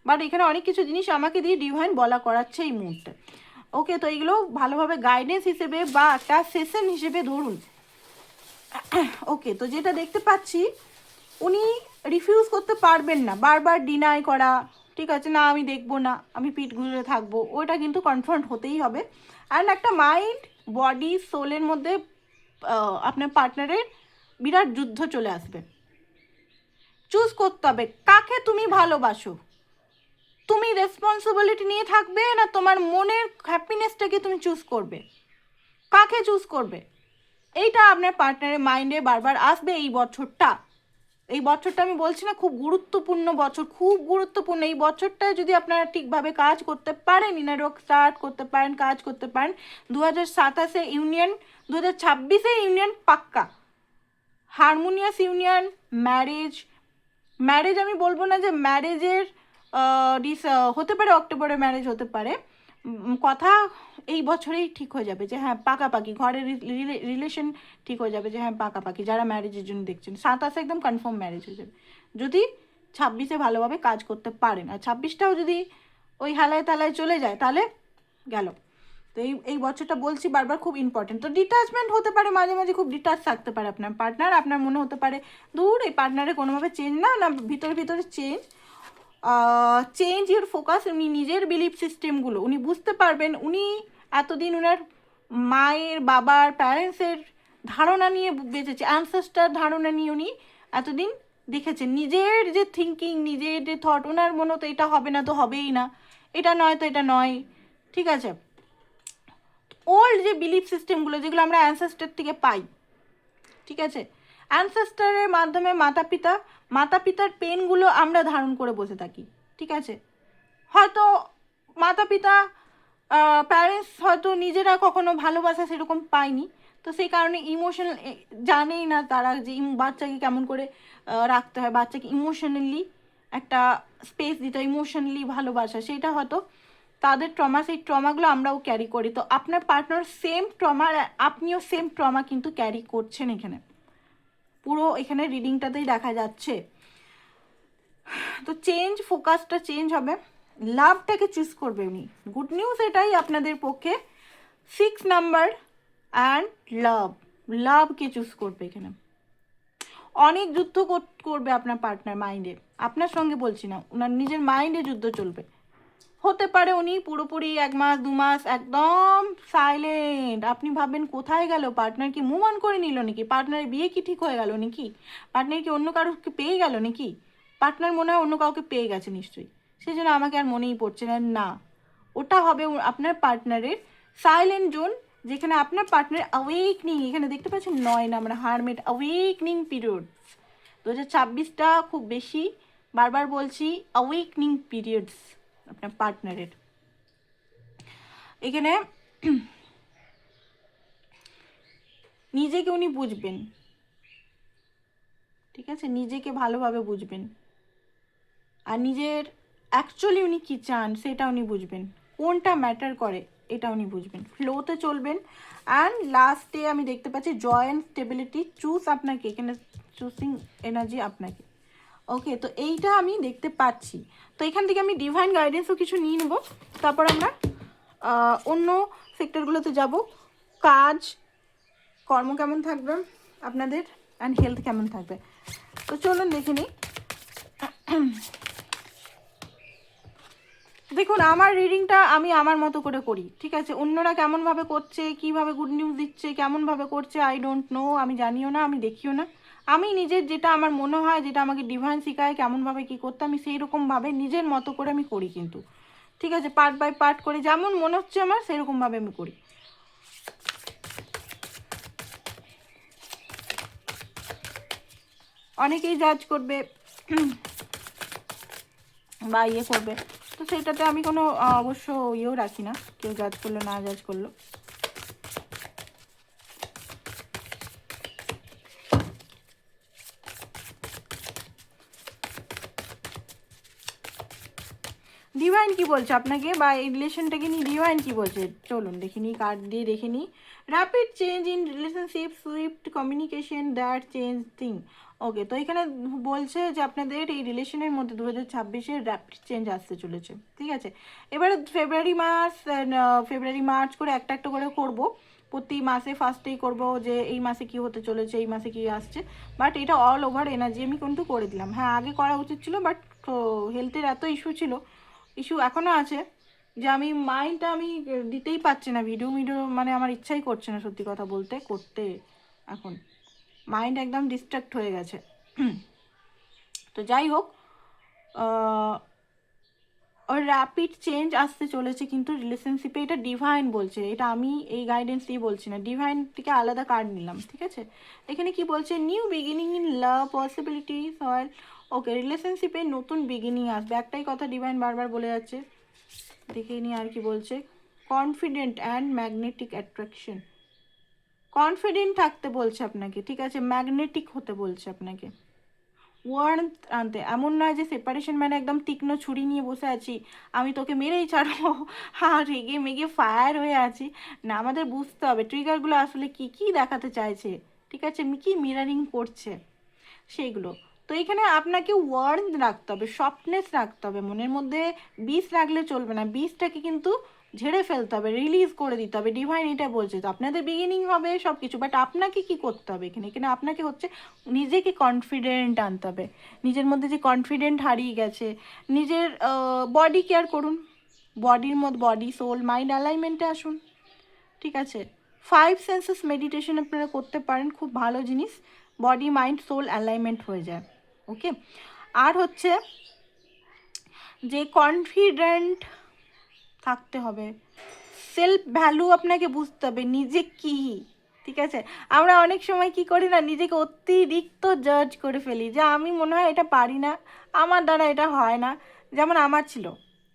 বাট এখানে অনেক কিছু জিনিস আমাকে দিয়ে ডিভাইন বলা করাচ্ছে এই মুহূর্তে। ওকে, তো এইগুলো ভালোভাবে গাইডেন্স হিসেবে বা একটা সেশন হিসেবে ধরুন। ওকে, তো যেটা দেখতে পাচ্ছি, উনি রিফিউজ করতে পারবেন না, বারবার ডিনাই করা, ঠিক আছে, না আমি দেখবো না, আমি পিঠ ঘুরে থাকবো, ওইটা কিন্তু কনফ্রন্ট হতেই হবে। অ্যান্ড একটা মাইন্ড বডি সোলের মধ্যে আপনার পার্টনারের বিরাট যুদ্ধ চলে আসবে। চুজ করতে হবে কাকে তুমি ভালোবাসো, তুমি রেসপন্সিবিলিটি নিয়ে থাকবে, না তোমার মনের হ্যাপিনেসটাকে তুমি চুজ করবে, কাকে চুজ করবে, এইটা আপনার পার্টনারের মাইন্ডে বারবার আসবে। এই বছরটা আমি বলছি না, খুব গুরুত্বপূর্ণ বছর, খুব গুরুত্বপূর্ণ। এই বছরটা যদি আপনারা ঠিকভাবে কাজ করতে পারেন, ইনার ওয়ার্ক স্টার্ট করতে পারেন, কাজ করতে পারেন, 2027 ইউনিয়ন, 2026 ইউনিয়ন পাক্কা, হারমোনিয়াস ইউনিয়ন, ম্যারেজ আমি বলবো না যে ম্যারেজের হতে পারে, অক্টোবরে ম্যারেজ হতে পারে, কথা এই বছরেই ঠিক হয়ে যাবে যে হ্যাঁ পাকাপাকি, ঘরের রিলেশন ঠিক হয়ে যাবে যে হ্যাঁ পাকাপাকি, যারা ম্যারেজের জন্য দেখছেন 27 একদম কনফার্ম ম্যারেজ হয়ে যাবে, যদি 26 ভালোভাবে কাজ করতে পারেন। আর 26টাও যদি ওই হালায় তালায় চলে যায়, তাহলে গেল। তো এই বছরটা বলছি বারবার, খুব ইম্পর্টেন্ট। তো ডিটাচমেন্ট হতে পারে, মাঝে মাঝে খুব ডিটাচ থাকতে পারে আপনার পার্টনার, আপনার মনে হতে পারে দূর এই পার্টনারে কোনোভাবে চেঞ্জ না ভিতরে ভিতরে চেঞ্জ ইউর ফোকাস। উনি নিজের বিলিফ সিস্টেমগুলো উনি বুঝতে পারবেন, উনি এতদিন ওনার মায়ের, বাবার, প্যারেন্টসের ধারণা নিয়ে বেঁচেছে, অ্যানসেস্টার ধারণা নিয়ে উনি এতদিন দেখেছেন। নিজের যে থিঙ্কিং, নিজের যে থট, ওনার মনে তো এটা হবে না তো হবেই না, এটা নয় তো এটা নয়, ঠিক আছে। ওল্ড যে বিলিফ সিস্টেমগুলো যেগুলো আমরা অ্যানসেস্টার থেকে পাই, ঠিক আছে, অ্যানসেস্টারের মাধ্যমে মাতা পিতার পেনগুলো আমরা ধারণ করে বসে থাকি, ঠিক আছে। হয়তো মাতা পিতা প্যারেন্টস হয়তো নিজেরা কখনো ভালোবাসা সেরকম পায়নি, তো সেই কারণে ইমোশনাল জানেই না তারা যে বাচ্চাকে কেমন করে রাখতে হয়, বাচ্চাকে ইমোশনালি একটা স্পেস দিতে হয়, ইমোশনালি ভালোবাসা, সেটা হয়তো তাদের ট্রমা, সেই ট্রমাগুলো আমরাও ক্যারি করি। তো আপনার পার্টনার সেম ট্রমা, আপনিও সেম ট্রমা কিন্তু ক্যারি করছেন এখানে, পুরো এখানে রিডিংটাতেই দেখা যাচ্ছে। তো ফোকাসটা চেঞ্জ হবে, লাভটাকে চুজ করবে উনি। গুড নিউজ এটাই আপনাদের পক্ষে, 6 নাম্বার অ্যান্ড লাভকে চুজ করবে এখানে। অনেক যুদ্ধ করবে আপনার পার্টনার মাইন্ডে, আপনার সঙ্গে বলছি না, ওনার নিজের মাইন্ডে যুদ্ধ চলবে। হতে পারে উনি পুরোপুরি 1 মাস 2 মাস একদম সাইলেন্ট, আপনি ভাববেন কোথায় গেল, পার্টনার কি মুভ অন করে নিল নাকি, পার্টনারের বিয়ে কি ঠিক হয়ে গেল নাকি, পার্টনার কি অন্য কারোকে পেয়ে গেল নাকি, পার্টনার মনে হয় অন্য কাউকে পেয়ে গেছে নিশ্চয়ই, সেই জন্য আমাকে আর মনেই পড়ছে না। না, ওটা হবে আপনার পার্টনারের সাইলেন্ট জোন, যেখানে আপনার পার্টনার অ্যাওয়েকনিং, এখানে দেখতে পাচ্ছেন 9 নাম্বার হারমেট, অ্যাওয়েকনিং পিরিয়ড। 2026টা খুব বেশি, বারবার বলছি, অ্যাওয়েকনিং পিরিয়ডস আপনার পার্টনারের। এখানে নিজেকে উনি বুঝবেন, ঠিক আছে, নিজেকে ভালোভাবে বুঝবেন, আর নিজের অ্যাকচুয়ালি উনি কী চান সেটা উনি বুঝবেন, কোনটা ম্যাটার করে এটা উনি বুঝবেন, ফ্লোতে চলবেন। অ্যান্ড লাস্টে আমি দেখতে পাচ্ছি জয় অ্যান্ড স্টেবিলিটি, চুজ আপনাকে, এখানে চুজিং এনার্জি আপনাকে। ওকে, তো এইটা আমি দেখতে পাচ্ছি। তো এখান থেকে আমি ডিভাইন গাইডেন্সও কিছু নিয়ে নেবো, তারপর আমরা অন্য সেক্টরগুলোতে যাব। কাজ কর্ম কেমন থাকবে আপনাদের, অ্যান্ড হেলথ কেমন থাকবে, তো চলুন দেখে নিই। দেখুন, আমার রিডিংটা আমি আমার মতো করে করি, ঠিক আছে, অন্যরা কেমনভাবে করছে, কীভাবে গুড নিউজ দিচ্ছে, কেমনভাবে করছে, আই ডোন্ট নো, আমি জানিও না, আমি দেখিও না। আমি নিজের যেটা আমার মনে হয়, যেটা আমাকে ডিভাইন শেখায় কেমনভাবে কী করতে, আমি সেই রকমভাবে নিজের মতো করে আমি করি কিন্তু, ঠিক আছে, পার্ট বাই পার্ট করে যেমন মনে হচ্ছে আমার সেরকমভাবে আমি করি। অনেকেই জাজ করবে বা ইয়ে করবে, তো সেটাতে আমি কোনো অবশ্য ইয়েও রাখি না, কেউ জাজ করলো না জাজ করলো। ডিভাইন কি বলছে আপনাকে, বা এই রিলেশনটাকে নিয়ে ডিভাইন কি বলছে, চলুন দেখিনি, কার্ড দিয়ে দেখে নিই। Rapid change in relationship, swift communication that change thing. Okay, তো এখানে বলছে যে আপনাদের এই রিলেশনের মধ্যে 2026-এ র্যাপিড চেঞ্জ আসতে চলেছে, ঠিক আছে। এবারে ফেব্রুয়ারি মার্চ করে একটা একটা করে করবো, প্রতি মাসে ফার্স্টেই করব যে এই মাসে কি হতে চলেছে, এই মাসে কি আসছে, বাট এটা অল ওভার এনার্জি আমি কিন্তু করে দিলাম। হ্যাঁ, আগে করা উচিত ছিল, বাট হেলথের এত ইস্যু এখনও আছে যে আমি মাইন্ডটা আমি দিতেই পারছি না, ভিডিও মানে আমার ইচ্ছাই করছে না সত্যি কথা বলতে করতে, এখন মাইন্ড একদম ডিস্ট্র্যাক্ট হয়ে গেছে। তো যাই হোক, ওর র্যাপিড চেঞ্জ আসতে চলেছে কিন্তু রিলেশনশিপে, এটা ডিভাইন বলছে, এটা আমি এই গাইডেন্স দিয়ে বলছি না, ডিভাইন থেকে আলাদা কার্ড নিলাম, ঠিক আছে। এখানে কি বলছে, new beginning in love possibilities or, okay, রিলেশনশিপে নতুন বিগিনিং আসবে, একটাই কথা ডিভাইন বারবার বলে যাচ্ছে, দেখে নিই আর কি বলছে। Confident and magnetic attraction, confident থাকতে বলছে আপনাকে, ঠিক আছে, ম্যাগনেটিক হতে বলছে আপনাকে, ওয়ার্মথ আনতে। এমন নয় যে সেপারেশন মানে একদম তীক্ষ্ণ ছুরি নিয়ে বসে আছি, আমি তোকে মেরেই ছাড়বো, হ্যাঁ, রেগে মেগে ফায়ার হয়ে আছি, না, আমাদের বুঝতে হবে ট্রিগারগুলো আসলে কি কি দেখাতে চাইছে, ঠিক আছে, কি মিরারিং করছে সেইগুলো। তো এখানে আপনাকে ওয়ার্মথ রাখতে হবে, সফটনেস রাখতে হবে, মনের মধ্যে বিষ রাখলে চলবে না, বিষটাকে কিন্তু ঝেড়ে ফেলতে হবে, রিলিজ করে দিতে হবে, ডিভাইন এটা বলছে। তো আপনাদের বিগিনিং হবে সব কিছু, বাট আপনাকে কি করতে হবে এখানে, এখানে আপনাকে হচ্ছে নিজেকে কনফিডেন্ট আনতে হবে, নিজের মধ্যে যে কনফিডেন্ট হারিয়ে গেছে, নিজের বডি কেয়ার করুন, বডির মধ্যে বডি সোল মাইন্ড অ্যালাইনমেন্টে আসুন, ঠিক আছে। 5 সেন্সেস মেডিটেশন আপনারা করতে পারেন, খুব ভালো জিনিস, বডি মাইন্ড সোল অ্যালাইনমেন্ট হয়ে যায়, ওকে। আর হচ্ছে যে কনফিডেন্ট থাকতে হবে, সেলফ ভ্যালু আপনাকে বুঝতে হবে, নিজে কি, ঠিক আছে? আমরা অনেক সময় কি করি না, নিজেকে অতিরিক্ত জাজ করে ফেলি যে আমি মনে হয় এটা পারি না, আমার দ্বারা এটা হয় না, যেমন আমার ছিল,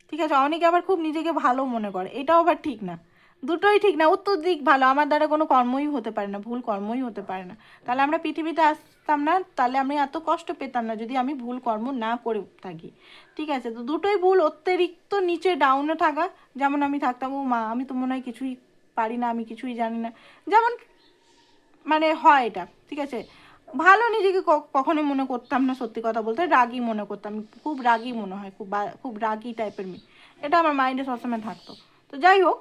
ঠিক আছে? অনেকে আবার খুব নিজেকে ভালো মনে করে, এটাও আবার ঠিক না, দুটোই ঠিক না। অত্যধিক ভালো, আমার দ্বারা কোনো কর্মই হতে পারে না, ভুল কর্মই হতে পারে না, তাহলে আমরা পৃথিবীতে আসতাম না, তাহলে আমি এত কষ্ট পেতাম না যদি আমি ভুল কর্ম না করে থাকি, ঠিক আছে? তো দুটোই ভুল, অতিরিক্ত নিচে ডাউনে থাকা, যেমন আমি থাকতাম, ও মা আমি তো মনে হয় কিছুই পারি না, আমি কিছুই জানি না, যেমন মানে হয় এটা, ঠিক আছে? ভালো নিজেকে কখনোই মনে করতাম না, সত্যি কথা বলতে রাগী মনে করতাম, খুব রাগী মনে হয়, খুব রাগী টাইপের মেয়ে, এটা আমার মাইন্ডে সবসময় থাকতো। তো যাই হোক,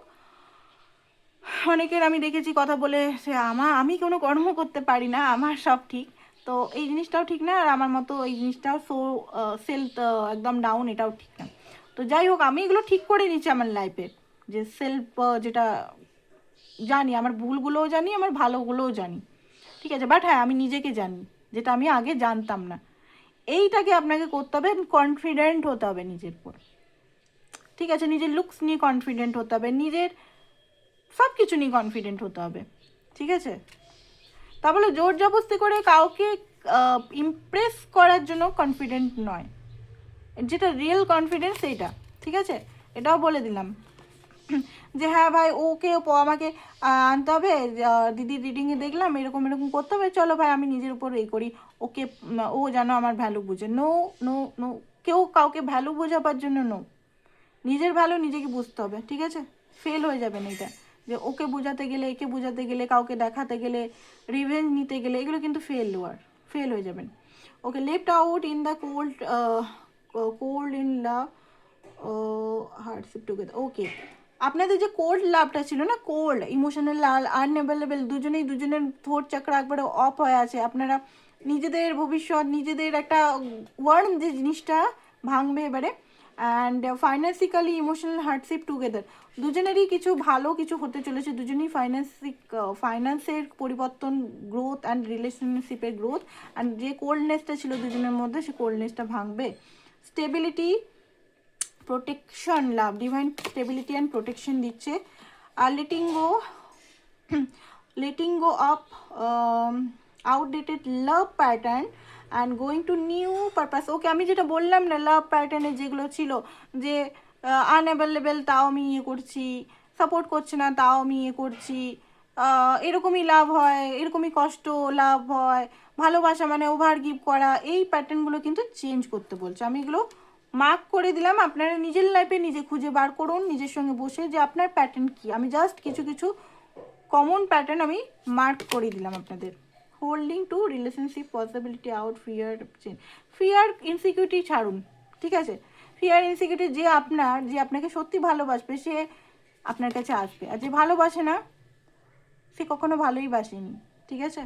অনেকের আমি দেখেছি কথা বলে সে আমি কোনো কর্ম করতে পারি না, আমার সব ঠিক, তো এই জিনিসটাও ঠিক না, আর আমার মতো এই জিনিসটাও সেলফ একদম ডাউন, এটাও ঠিক না। তো যাই হোক, আমি এগুলো ঠিক করে নিচ্ছি আমার লাইফে, যে সেলফ যেটা জানি, আমার ভুলগুলোও জানি, আমার ভালোগুলোও জানি, ঠিক আছে? বাট হ্যাঁ, আমি নিজেকে জানি, যেটা আমি আগে জানতাম না। এইটাকে আপনাকে করতে হবে, কনফিডেন্ট হতে হবে নিজের উপর, ঠিক আছে? নিজের লুকস নিয়ে কনফিডেন্ট হতে হবে, নিজের সব কিছু নিয়ে কনফিডেন্ট হতে হবে, ঠিক আছে? তা বলে জোর জবরদস্তি করে কাউকে ইমপ্রেস করার জন্য কনফিডেন্ট নয়, যেটা রিয়েল কনফিডেন্স সেইটা, ঠিক আছে? এটাও বলে দিলাম যে হ্যাঁ ভাই, ওকে আমাকে আনতে হবে, দিদি রিডিংয়ে দেখলাম এরকম এরকম করতে হবে, চলো ভাই আমি নিজের উপর এই করি, ওকে ও যেন আমার ভ্যালু বুঝে। নো নো নো, কেউ কাউকে ভ্যালু বোঝাবার জন্য নো, নিজের ভ্যালু নিজেকে বুঝতে হবে, ঠিক আছে? ফেল হয়ে যাবেন এটা, যে ওকে বোঝাতে গেলে, একে বোঝাতে গেলে, কাউকে দেখাতে গেলে, রিভেঞ্জ নিতে গেলে, এগুলো কিন্তু ফেল হয়ে যাবেন। Okay, left out in the cold in love hardship together. Okay, আপনাদের যে কোল্ড লাভটা ছিল না, কোল্ড ইমোশনাল আনঅ্যাভেলেবেল, দুজনের থ্রোট চাকরা একবারে অফ হয়ে আছে, আপনারা নিজেদের ভবিষ্যৎ, নিজেদের একটা ওয়ার্ম যে জিনিসটা ভাঙবে এবারে, and financially emotional hardship together, দুজনেরই কিছু ভালো কিছু হতে চলেছে, দুজনেই ফাইন্যান্সের পরিবর্তন, গ্রোথ অ্যান্ড রিলেশনশিপের গ্রোথ, অ্যান্ড যে কোল্ডনেসটা ছিল দুজনের মধ্যে, সে কোল্ডনেসটা ভাঙবে। Stability, protection, love, divine stability and protection দিচ্ছে। আর letting go of outdated love pattern and going to new purpose. Okay, আমি যেটা বললাম না, লাভ প্যাটার্নে যেগুলো ছিল, যে আনঅ্যাভেলেবেল তাও আমি ইয়ে করছি, সাপোর্ট করছে না তাও আমি ইয়ে করছি, এরকমই লাভ হয়, এরকমই কষ্ট লাভ হয়, ভালোবাসা মানে ওভার গিভ করা, এই প্যাটার্নগুলো কিন্তু চেঞ্জ করতে বলছে। আমি এগুলো মার্ক করে দিলাম, আপনারা নিজের লাইফে নিজে খুঁজে বার করুন নিজের সঙ্গে বসে, যে আপনার প্যাটার্ন কী। আমি জাস্ট কিছু কিছু কমন প্যাটার্ন আমি মার্ক করে দিলাম আপনাদের। Holding two relationship possibility out, fear insecurity ছাড়ুন, ঠিক আছে? ফিয়ার ইনসিকিউরিটি, যে আপনাকে সত্যি ভালোবাসবে সে আপনার কাছে আসবে, আর যে ভালোবাসে না সে কখনো ভালোই বাসেনি, ঠিক আছে?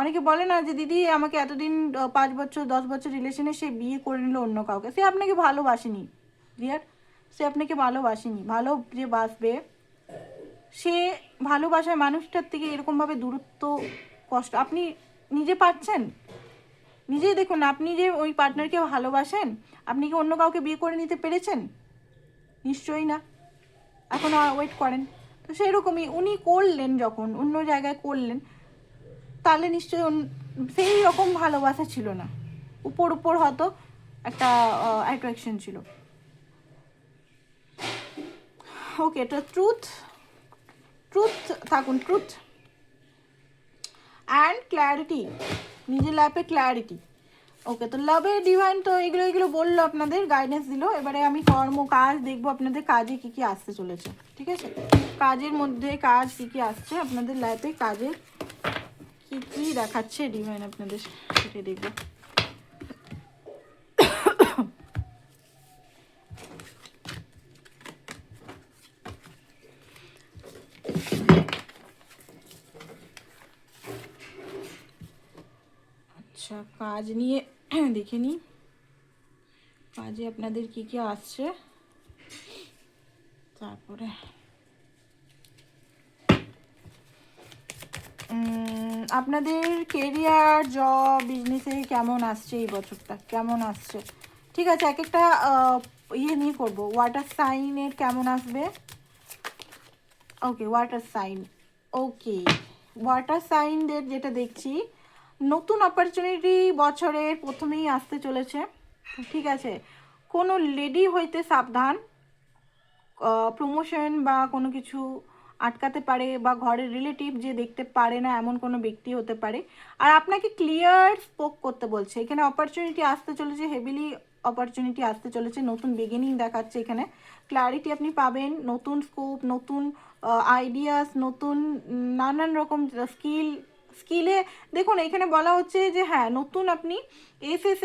অনেকে বলে না যে দিদি আমাকে এতদিন 5 বছর 10 বছর রিলেশনে সে বিয়ে করে নিল অন্য কাউকে, সে আপনাকে ভালোবাসেনি ডিয়ার, সে আপনাকে ভালোবাসেনি। ভালো যে বাসবে, সে ভালোবাসার মানুষটার থেকে এরকমভাবে দূরত্ব, কষ্ট আপনি নিজে পাচ্ছেন, নিজেই দেখুন। আপনি যে ওই পার্টনারকে ভালোবাসেন, আপনি কি অন্য কাউকে বিয়ে করে নিতে পেরেছেন? নিশ্চয়ই না, এখন ওয়েট করেন। তো সেরকমই উনি করলেন, যখন অন্য জায়গায় করলেন, তাহলে নিশ্চয়ই সেই রকম ভালোবাসা ছিল না, উপর হয়তো একটা অ্যাট্রাকশন ছিল। ওকে, তো ট্রুথ থাকুন, ট্রুথ অ্যান্ড ক্ল্যারিটি, নিজের লাইফে ক্ল্যারিটি। ওকে, তো লাভের ডিভাইন তো এগুলো বললো, আপনাদের গাইডেন্স দিল। এবারে আমি কাজ দেখবো আপনাদের কাজে কী কী আসতে চলেছে, ঠিক আছে? কাজের মধ্যে কাজ কী কী আসছে আপনাদের লাইফে, কাজের কী কী দেখাচ্ছে ডিভাইন আপনাদের, সেটাই দেখবো। আচ্ছা, কাজ নিয়ে দেখে নিই, কাজে আপনাদের কী কী আসছে, তারপরে আপনাদের কেরিয়ার, জব, বিজনেসে কেমন আসছে, এই বছরটা কেমন আসছে, ঠিক আছে? এক একটা ইয়ে নিয়ে করবো, ওয়াটার সাইনের কেমন আসবে। ওকে, ওয়াটার সাইন। ওকে, ওয়াটার সাইনদের যেটা দেখছি, নতুন অপরচুনিটি বছরের প্রথমেই আসতে চলেছে। ঠিক আছে, কোনো লেডি হইতে সাবধান, প্রমোশন বা কোনো কিছু আটকাতে পারে, বা ঘরের রিলেটিভ যে দেখতে পারে না এমন কোনো ব্যক্তি হতে পারে। আর আপনাকে ক্লিয়ার স্পোক করতে বলছে এখানে। অপরচুনিটি আসতে চলেছে, হেভিলি অপরচুনিটি আসতে চলেছে, নতুন বিগিনিং দেখাচ্ছে এখানে। ক্ল্যারিটি আপনি পাবেন, নতুন স্কোপ, নতুন আইডিয়াস, নতুন নানান রকম স্কিলে। দেখুন এখানে বলা হচ্ছে যে হ্যাঁ, নতুন আপনি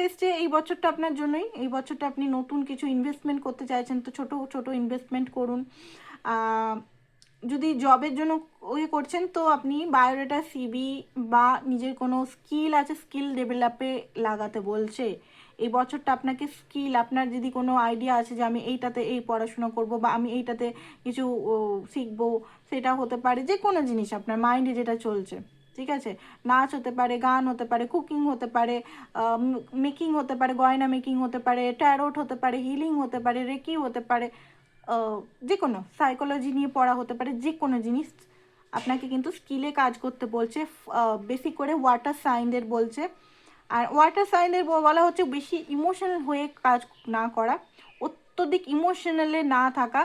এসছে এই বছরটা আপনার জন্যই। এই বছরটা আপনি নতুন কিছু ইনভেস্টমেন্ট করতে চাইছেন তো ছোট ছোট ইনভেস্টমেন্ট করুন। যদি জবের জন্য ওই করছেন তো আপনি বায়োডাটা, সিভি বা নিজের কোনো স্কিল আছে স্কিল ডেভেলপে লাগাতে বলছে। এই বছরটা আপনাকে স্কিল, আপনার যদি কোনো আইডিয়া আছে যে আমি এইটাতে এই পড়াশোনা করব বা আমি এইটাতে কিছু শিখবো, সেটা হতে পারে যে কোনো জিনিস আপনার মাইন্ডে যেটা চলছে। ঠিক আছে, নাচ হতে পারে, গান হতে পারে, কুকিং হতে পারে, মেকিং হতে পারে, গয়না মেকিং হতে পারে, ট্যারোট হতে পারে, হিলিং হতে পারে, রেকি হতে পারে, যে কোনো সাইকোলজি নিয়ে পড়া হতে পারে, যে কোনো জিনিস আপনাকে কিন্তু স্কিলে কাজ করতে বলছে। বেশি করে ওয়াটার সাইনদের বলছে। আর ওয়াটার সাইনদের বলা হচ্ছে বেশি ইমোশনাল হয়ে কাজ না করা, অত্যধিক ইমোশনালে না থাকা,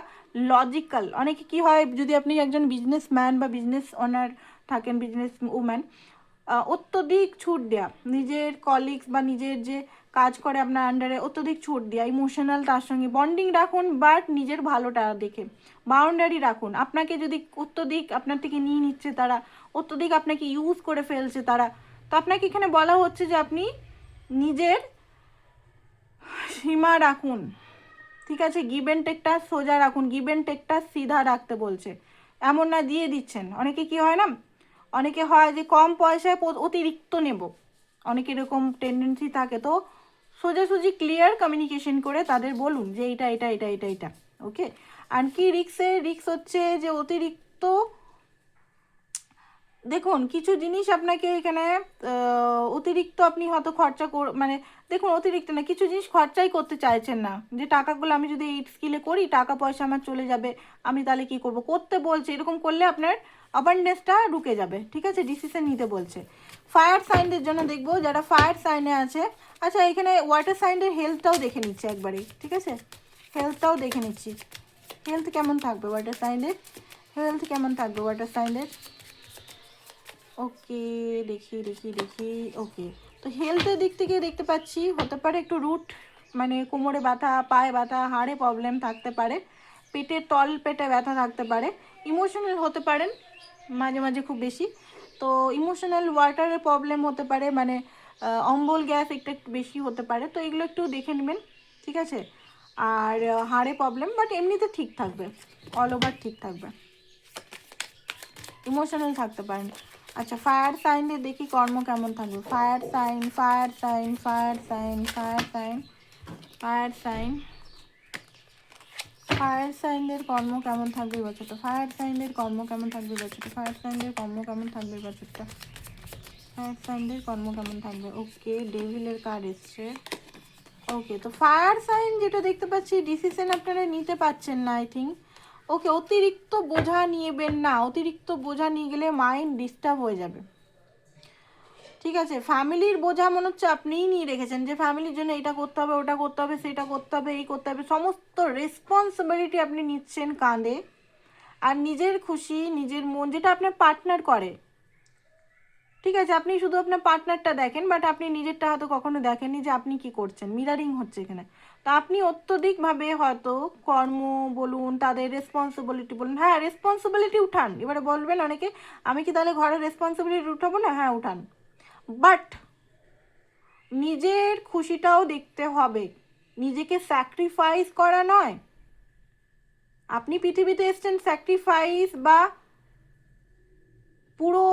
লজিক্যাল। অনেকে কি হয়, যদি আপনি একজন বিজনেসম্যান বা বিজনেস ওনার থাকেন, বিজনেস উম্যান, অত্যধিক ছুট দেওয়া নিজের কলিগস বা নিজের যে কাজ করে আপনার আন্ডারে, অত্যধিক ছুট দেওয়া, ইমোশনাল তার সঙ্গে বন্ডিং রাখুন, বাট নিজের ভালোটা দেখে বাউন্ডারি রাখুন। আপনাকে যদি অত্যধিক আপনার থেকে নিয়ে নিচ্ছে তারা, অত্যধিক আপনাকে ইউজ করে ফেলছে তারা, তো আপনাকে এখানে বলা হচ্ছে যে আপনি নিজের সীমা রাখুন। ঠিক আছে, গিভ অ্যান্ড টেকটা সোজা রাখুন, গিভ অ্যান্ড টেকটা সিধা রাখতে বলছে। এমন না দিয়ে দিচ্ছেন, অনেকে কি হয় না, অনেকে হয় যে কম পয়সায় অতিরিক্ত নেব, অনেক এরকম টেন্ডেন্সি থাকে। তো সোজাসুজি ক্লিয়ার কমিউনিকেশন করে তাদের বলুন যে এইটা এটা এটা এটা এটা। ওকে, আর কি রিক্স হচ্ছে যে অতিরিক্ত। দেখুন কিছু জিনিস আপনাকে এখানে অতিরিক্ত আপনি হয়তো খরচা মানে দেখুন অতিরিক্ত না, কিছু জিনিস খরচাই করতে চাইছেন না, যে টাকাগুলো আমি যদি এই স্কিলে করি টাকা পয়সা আমার চলে যাবে, আমি তাহলে কি করব, করতে বলছে। এরকম করলে আপনার অ্যাবান্ডেন্সটা ঢুকে যাবে। ঠিক আছে, ডিসিশন নিতে বলছে। ফায়ার সাইনদের জন্য দেখবো, যারা ফায়ার সাইনে আছে। আচ্ছা, এখানে ওয়াটার সাইনের হেলথটাও দেখে নিচ্ছে একবারেই। ঠিক আছে, হেলথটাও দেখে নিচ্ছি, হেলথ কেমন থাকবে ওয়াটার সাইনের, হেলথ কেমন থাকবে ওয়াটার সাইনের। ওকে, দেখি দেখি দেখি। ওকে, তো হেলথের দিক থেকে দেখতে পাচ্ছি হতে পারে একটু রুট, মানে কোমরে ব্যথা, পায়ে ব্যথা, হাড়ে প্রবলেম থাকতে পারে, পেটে তল পেটে ব্যথা থাকতে পারে, ইমোশনাল হতে পারেন মাঝে মাঝে খুব বেশি। তো ইমোশনাল ওয়াটারের প্রবলেম হতে পারে, মানে অম্বল গ্যাস একটা একটু বেশি হতে পারে, তো এগুলো একটু দেখে নেবেন। ঠিক আছে, আর হাড়ে প্রবলেম, বাট এমনিতে ঠিক থাকবে, অল ওভার ঠিক থাকবে, ইমোশনাল থাকতে পারেন। আচ্ছা, ফায়ার সাইনের দেখি কর্ম কেমন থাকবে। Fire sign, fire sign, fire sign, fire sign, fire sign, fire সাইনদের কর্ম কেমন থাকবে বছরটা, ফায়ার সাইনদের কর্ম কেমন থাকবে বছরটা, ফায়ার সাইনদের কর্ম কেমন থাকবে বছরটা, ফায়ার সাইনদের কর্ম কেমন থাকবে। ওকে, ডেভিলের কার্ড এসছে। ওকে, তো ফায়ার সাইন যেটা দেখতে পাচ্ছি, ডিসিশন আপনারা নিতে পারছেন না আই থিঙ্ক। ওকে, অতিরিক্ত বোঝা নিয়েবেন না, অতিরিক্ত বোঝা নিয়ে গেলে মাইন্ড ডিস্টার্ব হয়ে যাবে। ঠিক আছে, ফ্যামিলির বোঝা মনে হচ্ছে আপনিই নিয়ে রেখেছেন, যে ফ্যামিলির জন্য এটা করতে হবে, ওটা করতে হবে, সেটা করতে হবে, এই করতে হবে, সমস্ত রেসপন্সিবিলিটি আপনি নিচ্ছেন কাঁধে। আর নিজের খুশি, নিজের মন, যেটা আপনার পার্টনার করে। ঠিক আছে, আপনি শুধু আপনার পার্টনারটা দেখেন, বাট আপনি নিজেরটা হয়তো কখনো দেখেননি যে আপনি কি করছেন, মিরারিং হচ্ছে এখানে। তো আপনি অত্যধিকভাবে হয়তো কর্ম বলুন, তাদের রেসপন্সিবিলিটি বলুন, হ্যাঁ রেসপন্সিবিলিটি উঠান। এবারে বলবেন অনেকে, আমি কি তাহলে ঘরের রেসপন্সিবিলিটি উঠাবো না? হ্যাঁ উঠান, বাট নিজের খুশিটাও দেখতে হবে, নিজেকে স্যাক্রিফাইস করা নয়। আপনি পৃথিবীতে এসছেন স্যাক্রিফাইস বা পুরো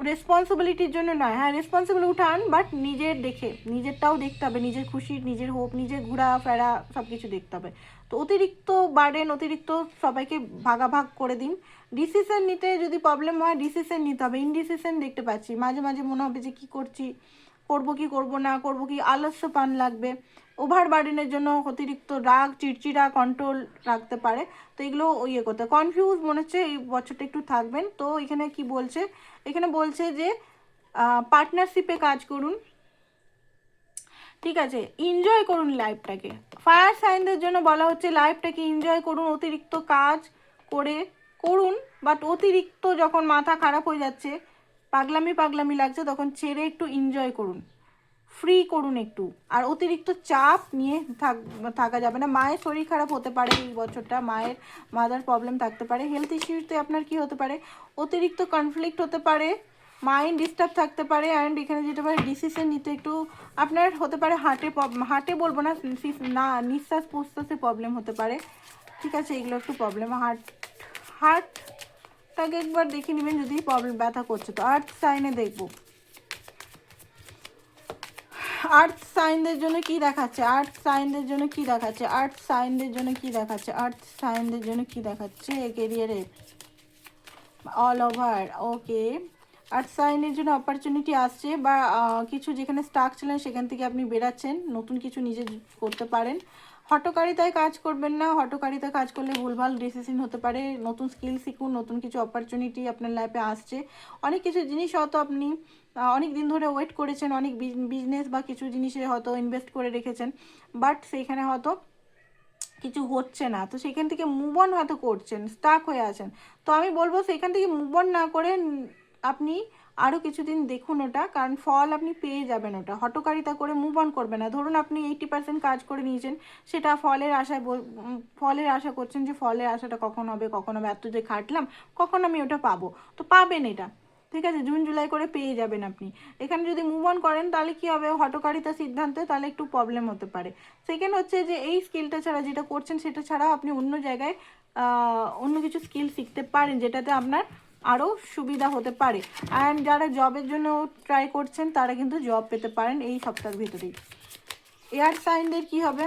রেসপন্সিবিলিটির জন্য নয়। হ্যাঁ রেসপন্সিবিলিটি উঠান, বাট নিজের দেখে, নিজেরটাও দেখতে হবে, নিজের খুশি, নিজের হোপ, নিজের ঘোরাফেরা সব কিছু দেখতে হবে। তো অতিরিক্ত বার্ডেন, অতিরিক্ত সবাইকে ভাগাভাগ করে দিন। ডিসিশন নিতে যদি প্রবলেম হয়, ডিসিশন নিতে হবে। ইনডিসিশন দেখতে পাচ্ছি, মাঝে মাঝে মনে হবে যে কী করছি, করবো কি করবো না, করবো কি, আলস্য পান লাগবে। ওভার বার্ডেনের জন্য অতিরিক্ত রাগ, চিড়চিড়া, কন্ট্রোল রাখতে পারে। তো এগুলো ইয়ে করতে, কনফিউজ মনে হচ্ছে এই বছরটা একটু থাকবেন। তো এখানে কি বলছে, এখানে বলছে যে পার্টনারশিপে কাজ করুন, ঠিক আছে, এনজয় করুন লাইফটাকে। ফায়ার সাইনদের জন্য বলা হচ্ছে লাইফটাকে এনজয় করুন, অতিরিক্ত কাজ করে করুন, বাট অতিরিক্ত যখন মাথা খারাপ হয়ে যাচ্ছে, পাগলামি পাগলামি লাগছে, তখন ছেড়ে একটু এনজয় করুন, ফ্রি করুন একটু। আর অতিরিক্ত চাপ নিয়ে থাকা যাবে না। মায়ের শরীর খারাপ হতে পারে এই বছরটা, মায়ের মাদার প্রবলেম থাকতে পারে। হেলথ ইস্যুতে আপনার কি হতে পারে, অতিরিক্ত কনফ্লিক্ট হতে পারে, মাইন্ড ডিস্টার্ব থাকতে পারে। অ্যান্ড এখানে যেটা পারে ডিসিশন নিতে একটু আপনার হতে পারে হার্টে বলবো না, নিঃশ্বাস প্রশ্বাসে প্রবলেম হতে পারে, ঠিক আছে, এগুলো একটু প্রবলেম। হার্টটাকে একবার দেখে নেবেন যদি প্রবলেম ব্যথা করছে। তো আর্থ সাইনে দেখবো আর্থ সাইনদের জন্য কি দেখাচ্ছে, আর্থ সাইনদের জন্য কি দেখাচ্ছে, আর্থ সাইনদের জন্য কি দেখাচ্ছে, আর্থ সাইনদের জন্য কি দেখাচ্ছে কেরিয়ারে অল ওভার। ওকে, আর্থ সাইনের জন্য অপরচুনিটি আসছে, বা কিছু যেখানে স্টাক ছিলেন সেখান থেকে আপনি বেরাচ্ছেন, নতুন কিছু নিজে করতে পারেন। হঠকারিতায় কাজ করবেন না, হঠকারিতায় কাজ করলে ভুলভাল ডিসিশন হতে পারে। নতুন স্কিল শিখুন, নতুন কিছু অপরচুনিটি আপনার লাইফে আসছে। অনেক কিছু জিনিস হয়তো আপনি অনেক দিন ধরে ওয়েট করেছেন, অনেক বিজনেস বা কিছু জিনিসে হয়তো ইনভেস্ট করে রেখেছেন, বাট সেইখানে হয়তো কিছু হচ্ছে না, তো সেখান থেকে মুভ অন হয়তো করছেন, স্টাক হয়ে আছেন। তো আমি বলবো সেখান থেকে মুভ অন না করে আপনি আরও কিছুদিন দেখুন ওটা, কারণ ফল আপনি পেয়ে যাবেন। ওটা হঠকারিতা করে মুভ অন করবে না। ধরুন আপনি 80% কাজ করে নিয়েছেন, সেটা ফলের আশা করছেন যে ফলের আশাটা কখন হবে, কখন হবে, এত যে খাটলাম কখন আমি ওটা পাবো, তো পাবেন এটা, ঠিক আছে, জুন জুলাই করে পেয়ে যাবেন আপনি। এখানে যদি মুভ অন করেন তাহলে কি হবে, হঠকারিতা সিদ্ধান্তে তাহলে একটু প্রবলেম হতে পারে। সেকেন্ড হচ্ছে যে এই স্কিলটা ছাড়া, যেটা করছেন সেটা ছাড়াও আপনি অন্য জায়গায় অন্য কিছু স্কিল শিখতে পারেন, যেটাতে আপনার আরও সুবিধা হতে পারে। অ্যান্ড যারা জবের জন্য ট্রাই করছেন তারা কিন্তু জব পেতে পারেন এই সপ্তাহের ভিতরেই। এয়ার সাইনদের কি হবে,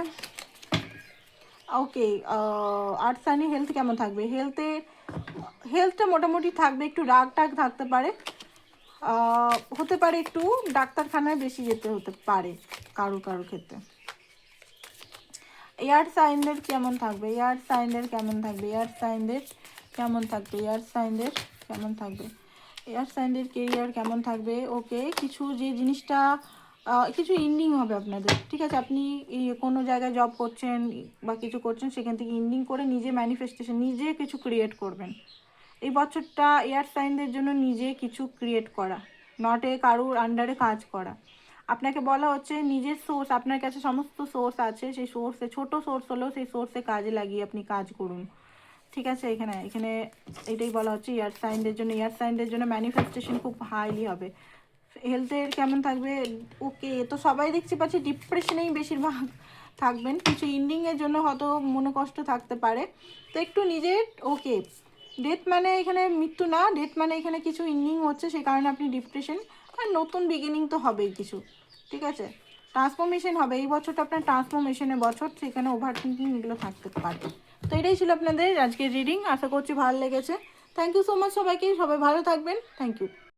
ওকে, আর্থ সাইনে হেলথ কেমন থাকবে, হেলথটা মোটামুটি থাকবে, একটু রাগ টাগ থাকতে পারে, হতে পারে একটু ডাক্তারখানায় বেশি যেতে হতে পারে কারো ক্ষেত্রে। এয়ার সাইনদের কেমন থাকবে, এয়ার সাইনদের কেমন থাকবে, এয়ার সাইনদের কেমন থাকবে, এয়ার সাইনদের কেমন থাকবে, এয়ার সাইনদের কেরিয়ার কেমন থাকবে। ওকে, কিছু যে জিনিসটা কিছু ইন্ডিং হবে আপনাদের, ঠিক আছে, আপনি কোনো জায়গায় জব করছেন বা কিছু করছেন, সেখান থেকে ইন্ডিং করে নিজে ম্যানিফেস্টেশন, নিজে কিছু ক্রিয়েট করবেন এই বছরটা। এয়ার সাইনদের জন্য নিজে কিছু ক্রিয়েট করা, নটে কারুর আন্ডারে কাজ করা। আপনাকে বলা হচ্ছে নিজের সোর্স, আপনার কাছে সমস্ত সোর্স আছে, সেই সোর্সে, ছোট সোর্স হলেও সেই সোর্সে কাজে লাগিয়ে আপনি কাজ করুন, ঠিক আছে। এখানে এটাই বলা হচ্ছে এয়ার সাইনদের জন্য। এয়ার সাইনদের জন্য ম্যানিফেস্টেশন খুব হাইলি হবে। হেলথের কেমন থাকবে, ওকে, তো সবাই দেখছি পাচ্ছি ডিপ্রেশনেই বেশিরভাগ থাকবেন, কিছু ইন্ডিংয়ের জন্য হয়তো মনে কষ্ট থাকতে পারে, তো একটু নিজের, ওকে, ডেথ মানে এখানে মৃত্যু না, ডেথ মানে এখানে কিছু ইন্ডিং হচ্ছে, সেই কারণে আপনি ডিপ্রেশন, আর নতুন বিগিনিং তো হবেই কিছু, ঠিক আছে, ট্রান্সফরমেশন হবে এই বছরটা আপনার, ট্রান্সফরমেশনের বছর, সেখানে ওভার থিঙ্কিং এগুলো থাকতে পারে। তো এটাই ছিল আপনাদের আজকের রিডিং, আশা করছি ভালো লেগেছে। থ্যাংক ইউ সো মাচ সবাইকে, সবাই ভালো থাকবেন, থ্যাংক ইউ।